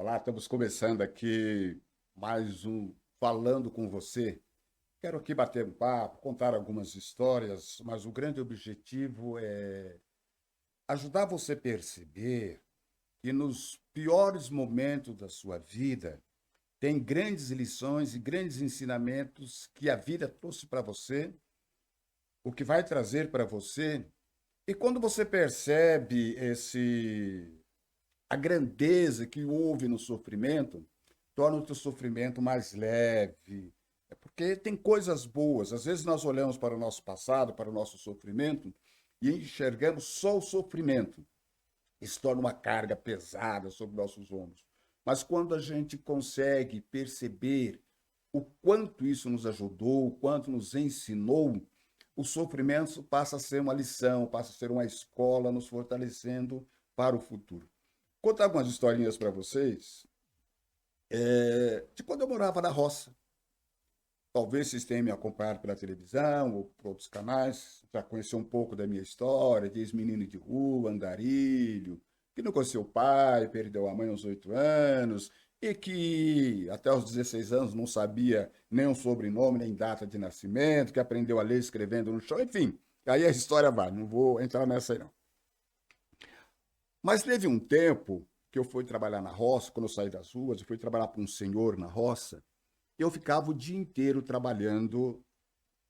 Olá, estamos começando aqui mais um Falando com Você. Quero aqui bater um papo, contar algumas histórias, mas o grande objetivo é ajudar você a perceber que nos piores momentos da sua vida tem grandes lições e grandes ensinamentos que a vida trouxe para você, o que vai trazer para você. E quando você percebe a grandeza que houve no sofrimento, torna o teu sofrimento mais leve. É porque tem coisas boas. Às vezes nós olhamos para o nosso passado, para o nosso sofrimento, e enxergamos só o sofrimento. Isso torna uma carga pesada sobre nossos ombros. Mas quando a gente consegue perceber o quanto isso nos ajudou, o quanto nos ensinou, o sofrimento passa a ser uma lição, passa a ser uma escola, nos fortalecendo para o futuro. Vou contar algumas historinhas para vocês de quando eu morava na roça. Talvez vocês tenham me acompanhado pela televisão ou por outros canais, já conheceu um pouco da minha história, de ex-menino de rua, andarilho, que não conheceu o pai, perdeu a mãe aos 8 anos, e que até os 16 anos não sabia nem o sobrenome, nem data de nascimento, que aprendeu a ler escrevendo no chão, enfim. Aí a história vai, não vou entrar nessa aí não. Mas teve um tempo que eu fui trabalhar na roça, quando eu saí das ruas, eu fui trabalhar para um senhor na roça, e eu ficava o dia inteiro trabalhando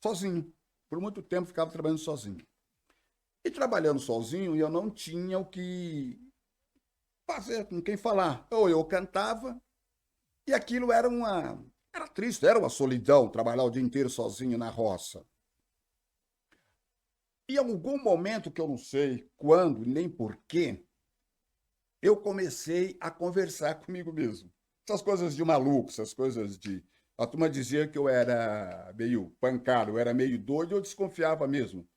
sozinho. Por muito tempo ficava trabalhando sozinho. E trabalhando sozinho, eu não tinha o que fazer, com quem falar. Ou eu cantava, e aquilo era triste, era uma solidão, trabalhar o dia inteiro sozinho na roça. E em algum momento, que eu não sei quando nem porquê, eu comecei a conversar comigo mesmo. Essas coisas de maluco, essas coisas de. A turma dizia que eu era meio pancado, eu era meio doido, eu desconfiava mesmo.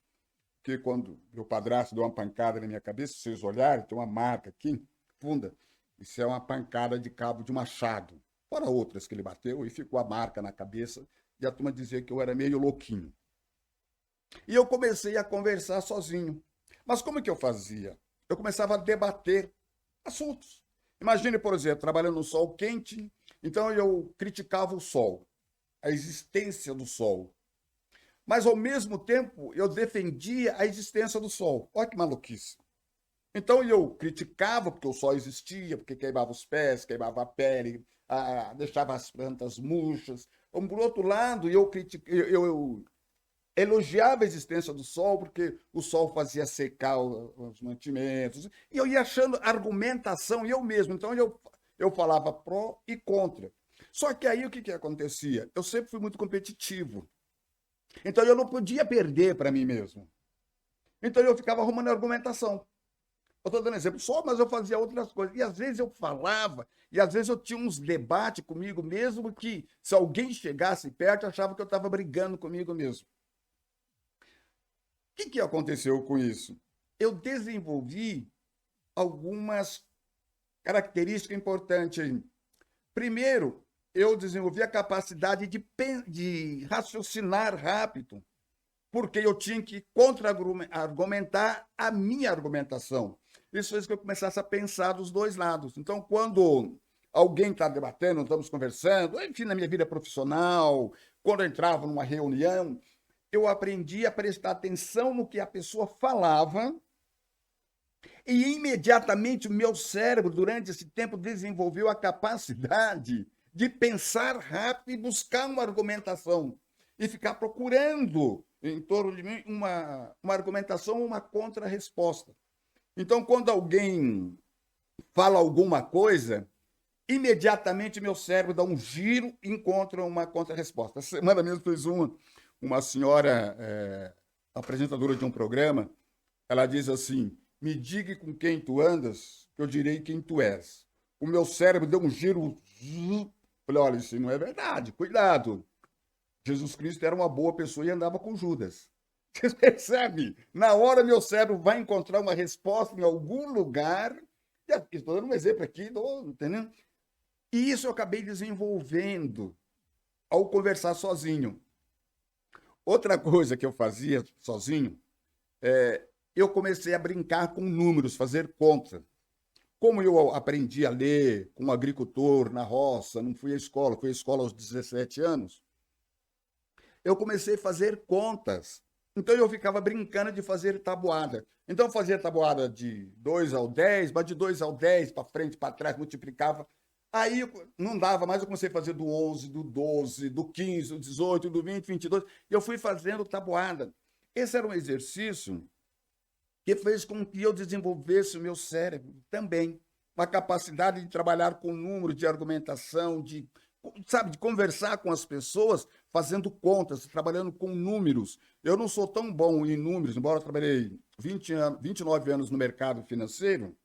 Porque quando meu padrasto deu uma pancada na minha cabeça, se vocês olharem, tem uma marca aqui, funda. Isso é uma pancada de cabo de machado. Fora outras que ele bateu, e ficou a marca na cabeça, e a turma dizia que eu era meio louquinho. E eu comecei a conversar sozinho. Mas como que eu fazia? Eu começava a debater assuntos. Imagine, por exemplo, trabalhando no sol quente, então eu criticava o sol, a existência do sol. Mas, ao mesmo tempo, eu defendia a existência do sol. Olha que maluquice. Então, eu criticava porque o sol existia, porque queimava os pés, queimava a pele, deixava as plantas murchas. Por outro lado, eu elogiava a existência do sol porque o sol fazia secar os mantimentos. E eu ia achando argumentação eu mesmo. Então eu falava pró e contra. Só que aí o que acontecia? Eu sempre fui muito competitivo. Então eu não podia perder para mim mesmo. Então eu ficava arrumando argumentação. Eu estou dando exemplo só, mas eu fazia outras coisas. E às vezes eu falava, e às vezes eu tinha uns debates comigo mesmo que, se alguém chegasse perto, achava que eu estava brigando comigo mesmo. O que aconteceu com isso? Eu desenvolvi algumas características importantes aí. Primeiro, eu desenvolvi a capacidade de raciocinar rápido, porque eu tinha que contra-argumentar a minha argumentação. Isso fez que eu começasse a pensar dos dois lados. Então, quando alguém está debatendo, estamos conversando, enfim, na minha vida profissional, quando eu entrava numa reunião, eu aprendi a prestar atenção no que a pessoa falava e imediatamente o meu cérebro, durante esse tempo, desenvolveu a capacidade de pensar rápido e buscar uma argumentação e ficar procurando em torno de mim uma argumentação, uma contra-resposta. Então, quando alguém fala alguma coisa, imediatamente meu cérebro dá um giro e encontra uma contra-resposta. Essa semana mesmo fez uma senhora apresentadora de um programa, ela diz assim, me diga com quem tu andas, que eu direi quem tu és. O meu cérebro deu um giro, falei, olha, isso não é verdade, cuidado. Jesus Cristo era uma boa pessoa e andava com Judas. Vocês percebem? Na hora meu cérebro vai encontrar uma resposta em algum lugar. Estou dando um exemplo aqui, entendendo? E isso eu acabei desenvolvendo ao conversar sozinho. Outra coisa que eu fazia sozinho, eu comecei a brincar com números, fazer conta. como eu aprendi a ler com um agricultor na roça, não fui à escola aos 17 anos, eu comecei a fazer contas. Então eu ficava brincando de fazer tabuada. Então eu fazia tabuada de 2 ao 10, mas de 2 ao 10, para frente, para trás, multiplicava. Aí não dava mais, eu comecei a fazer do 11, do 12, do 15, do 18, do 20, 22, e eu fui fazendo tabuada. Esse era um exercício que fez com que eu desenvolvesse o meu cérebro também. Uma capacidade de trabalhar com números, de argumentação, sabe, de conversar com as pessoas, fazendo contas, trabalhando com números. Eu não sou tão bom em números, embora eu trabalhei 29 anos no mercado financeiro,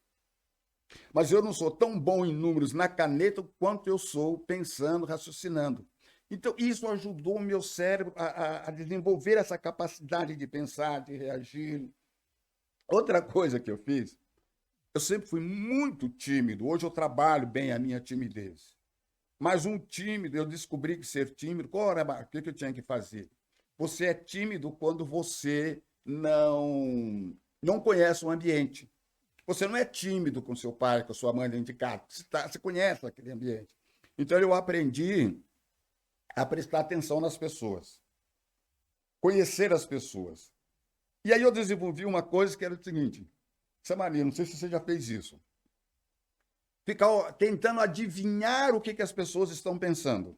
mas eu não sou tão bom em números na caneta quanto eu sou pensando, raciocinando. Então, isso ajudou o meu cérebro a desenvolver essa capacidade de pensar, de reagir. Outra coisa que eu fiz, eu sempre fui muito tímido. Hoje eu trabalho bem a minha timidez. Mas um tímido, eu descobri que ser tímido, o que eu tinha que fazer? Você é tímido quando você não conhece o ambiente. Você não é tímido com seu pai, com sua mãe dentro de casa. Você conhece aquele ambiente. Então eu aprendi a prestar atenção nas pessoas, conhecer as pessoas. E aí eu desenvolvi uma coisa que era o seguinte, Samaria, não sei se você já fez isso, ficar tentando adivinhar o que as pessoas estão pensando.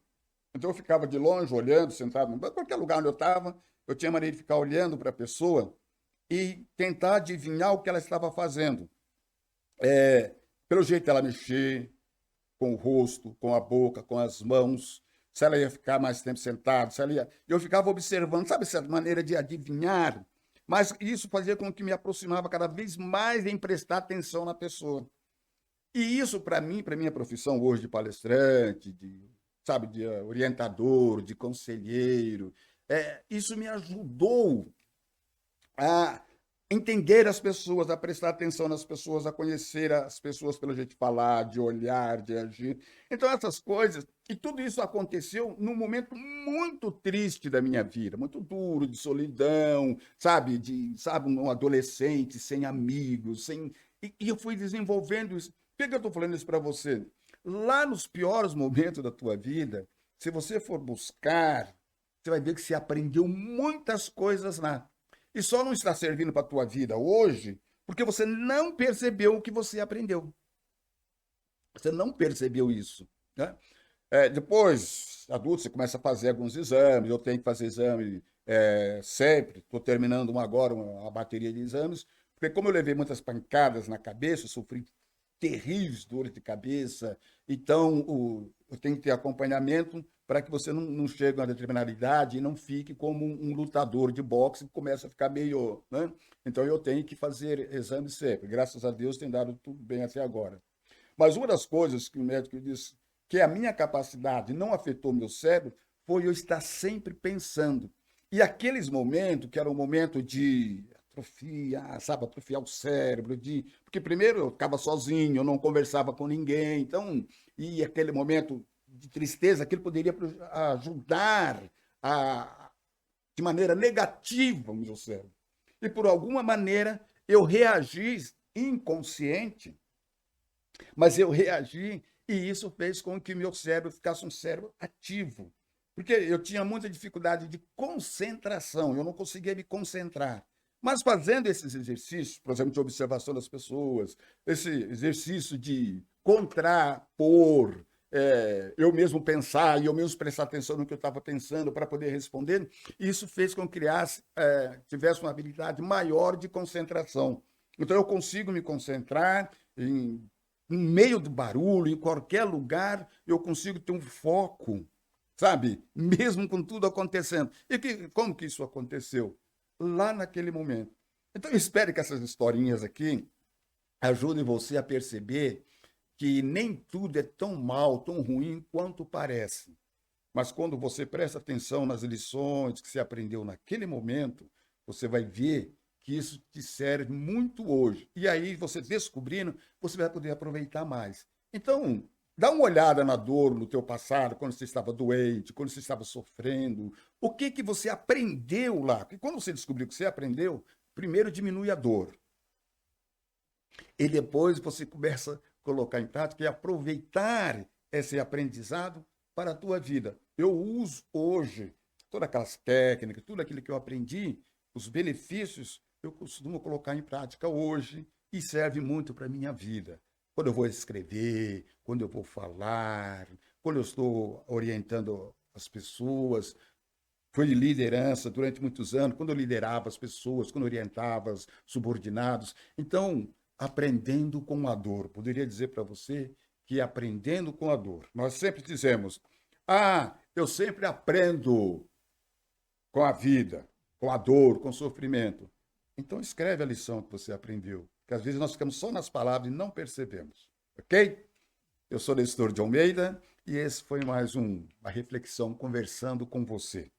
Então eu ficava de longe, olhando, sentado em qualquer lugar onde eu estava, eu tinha maneira de ficar olhando para a pessoa e tentar adivinhar o que ela estava fazendo. Pelo jeito dela mexer, com o rosto, com a boca, com as mãos, se ela ia ficar mais tempo sentada, se ela ia... Eu ficava observando, sabe essa maneira de adivinhar? Mas isso fazia com que me aproximava cada vez mais em prestar atenção na pessoa. E isso, para mim, para minha profissão hoje de palestrante, sabe, de orientador, de conselheiro, isso me ajudou a entender as pessoas, a prestar atenção nas pessoas, a conhecer as pessoas pelo jeito de falar, de olhar, de agir. Então, essas coisas, e tudo isso aconteceu num momento muito triste da minha vida, muito duro, de solidão, sabe, um adolescente sem amigos, e eu fui desenvolvendo isso. Por que eu estou falando isso para você? Lá nos piores momentos da tua vida, se você for buscar, você vai ver que você aprendeu muitas coisas lá. E só não está servindo para a tua vida hoje porque você não percebeu o que você aprendeu. Você não percebeu isso, né? Depois, adulto, você começa a fazer alguns exames. Eu tenho que fazer exame sempre. Estou terminando uma bateria de exames, porque como eu levei muitas pancadas na cabeça, eu sofri terríveis dores de cabeça, então eu tenho que ter acompanhamento para que você não chegue a uma determinada idade e não fique como um lutador de boxe que começa a ficar meio, né? Então eu tenho que fazer exames sempre. Graças a Deus tem dado tudo bem até agora. Mas uma das coisas que o médico disse que a minha capacidade não afetou meu cérebro foi eu estar sempre pensando. E aqueles momentos, que era um momento de atrofia, sabe, atrofiar o cérebro, porque primeiro eu ficava sozinho, eu não conversava com ninguém, então, e aquele momento de tristeza, aquilo poderia ajudar de maneira negativa o meu cérebro. E por alguma maneira eu reagi inconsciente, mas eu reagi e isso fez com que meu cérebro ficasse um cérebro ativo. Porque eu tinha muita dificuldade de concentração, eu não conseguia me concentrar. Mas fazendo esses exercícios, por exemplo, de observação das pessoas, esse exercício de contrapor, eu mesmo pensar e eu mesmo prestar atenção no que eu estava pensando para poder responder, isso fez com que eu tivesse uma habilidade maior de concentração. Então, eu consigo me concentrar no meio do barulho, em qualquer lugar, eu consigo ter um foco, sabe? Mesmo com tudo acontecendo. E como que isso aconteceu? Lá naquele momento. Então, eu espero que essas historinhas aqui ajudem você a perceber que nem tudo é tão mal, tão ruim quanto parece. Mas quando você presta atenção nas lições que você aprendeu naquele momento, você vai ver que isso te serve muito hoje. E aí, você descobrindo, você vai poder aproveitar mais. Então, dá uma olhada na dor no teu passado, quando você estava doente, quando você estava sofrendo. O que você aprendeu lá? Porque quando você descobriu o que você aprendeu, primeiro diminui a dor. E depois você começa colocar em prática e aproveitar esse aprendizado para a tua vida. Eu uso hoje todas aquelas técnicas, tudo aquilo que eu aprendi, os benefícios, eu costumo colocar em prática hoje e serve muito para a minha vida. Quando eu vou escrever, quando eu vou falar, quando eu estou orientando as pessoas, foi de liderança durante muitos anos, quando eu liderava as pessoas, quando eu orientava os subordinados. Então, aprendendo com a dor. Poderia dizer para você que aprendendo com a dor. Nós sempre dizemos, eu sempre aprendo com a vida, com a dor, com o sofrimento. Então, escreve a lição que você aprendeu, que às vezes nós ficamos só nas palavras e não percebemos, ok? Eu sou Nestor de Almeida e esse foi mais uma reflexão conversando com você.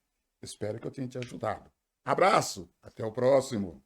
Espero que eu tenha te ajudado. Abraço, até o próximo.